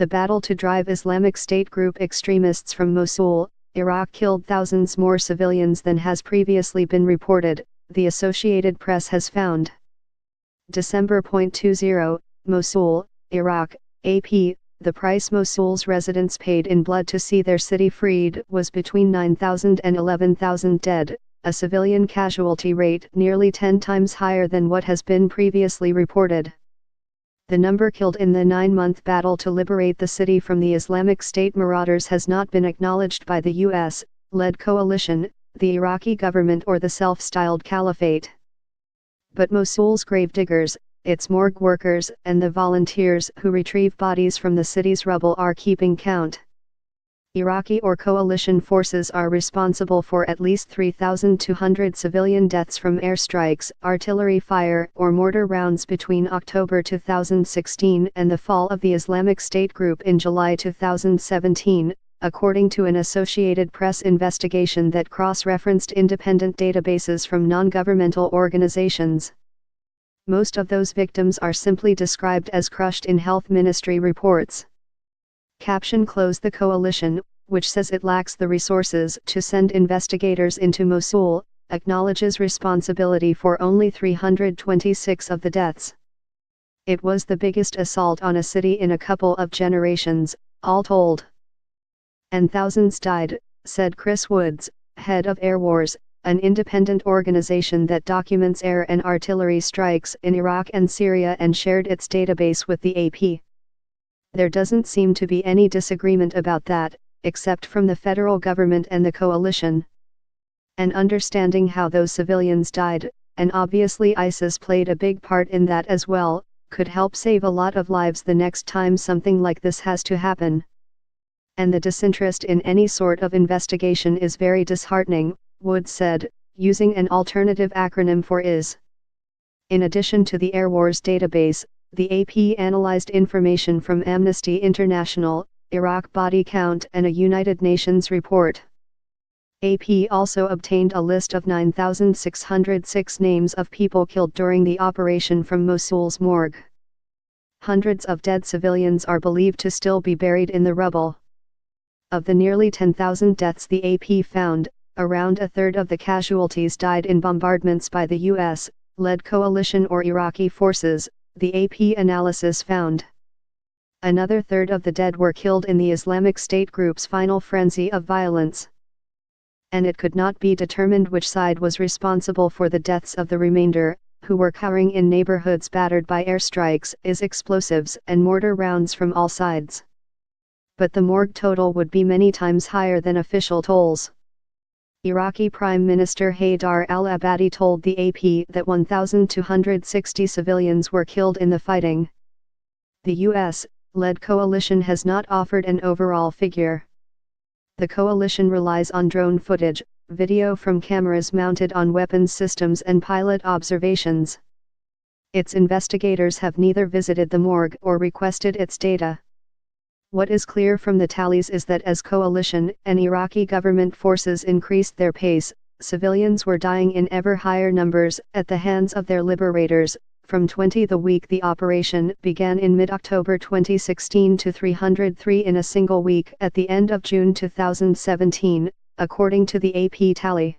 The battle to drive Islamic State group extremists from Mosul, Iraq killed thousands more civilians than has previously been reported, the Associated Press has found. December 20, Mosul, Iraq, AP, the price Mosul's residents paid in blood to see their city freed was between 9,000 and 11,000 dead, a civilian casualty rate nearly 10 times higher than what has been previously reported. The number killed in the 9-month battle to liberate the city from the Islamic State marauders has not been acknowledged by the U.S.-led coalition, the Iraqi government or the self-styled caliphate. But Mosul's gravediggers, its morgue workers and the volunteers who retrieve bodies from the city's rubble are keeping count. Iraqi or coalition forces are responsible for at least 3,200 civilian deaths from airstrikes, artillery fire or mortar rounds between October 2016 and the fall of the Islamic State group in July 2017, according to an Associated Press investigation that cross-referenced independent databases from non-governmental organizations. Most of those victims are simply described as crushed in health ministry reports. Caption: Close the coalition, which says it lacks the resources to send investigators into Mosul, acknowledges responsibility for only 326 of the deaths. It was the biggest assault on a city in a couple of generations, all told. And thousands died, said Chris Woods, head of Air Wars, an independent organization that documents air and artillery strikes in Iraq and Syria and shared its database with the AP. There doesn't seem to be any disagreement about that, except from the federal government and the coalition. And understanding how those civilians died, and obviously ISIS played a big part in that as well, could help save a lot of lives the next time something like this has to happen. And the disinterest in any sort of investigation is very disheartening, Woods said, using an alternative acronym for IS. In addition to the Air Wars database, the AP analyzed information from Amnesty International, Iraq Body Count and a United Nations report. AP also obtained a list of 9,606 names of people killed during the operation from Mosul's morgue. Hundreds of dead civilians are believed to still be buried in the rubble. Of the nearly 10,000 deaths the AP found, around a third of the casualties died in bombardments by the U.S.-led coalition or Iraqi forces, the AP analysis found. Another third of the dead were killed in the Islamic State group's final frenzy of violence. And it could not be determined which side was responsible for the deaths of the remainder, who were cowering in neighborhoods battered by airstrikes, explosives and mortar rounds from all sides. But the morgue total would be many times higher than official tolls. Iraqi Prime Minister Haidar al-Abadi told the AP that 1,260 civilians were killed in the fighting. The U.S.-led coalition has not offered an overall figure. The coalition relies on drone footage, video from cameras mounted on weapons systems and pilot observations. Its investigators have neither visited the morgue or requested its data. What is clear from the tallies is that as coalition and Iraqi government forces increased their pace, civilians were dying in ever higher numbers at the hands of their liberators, from 20 the week the operation began in mid-October 2016 to 303 in a single week at the end of June 2017, according to the AP tally.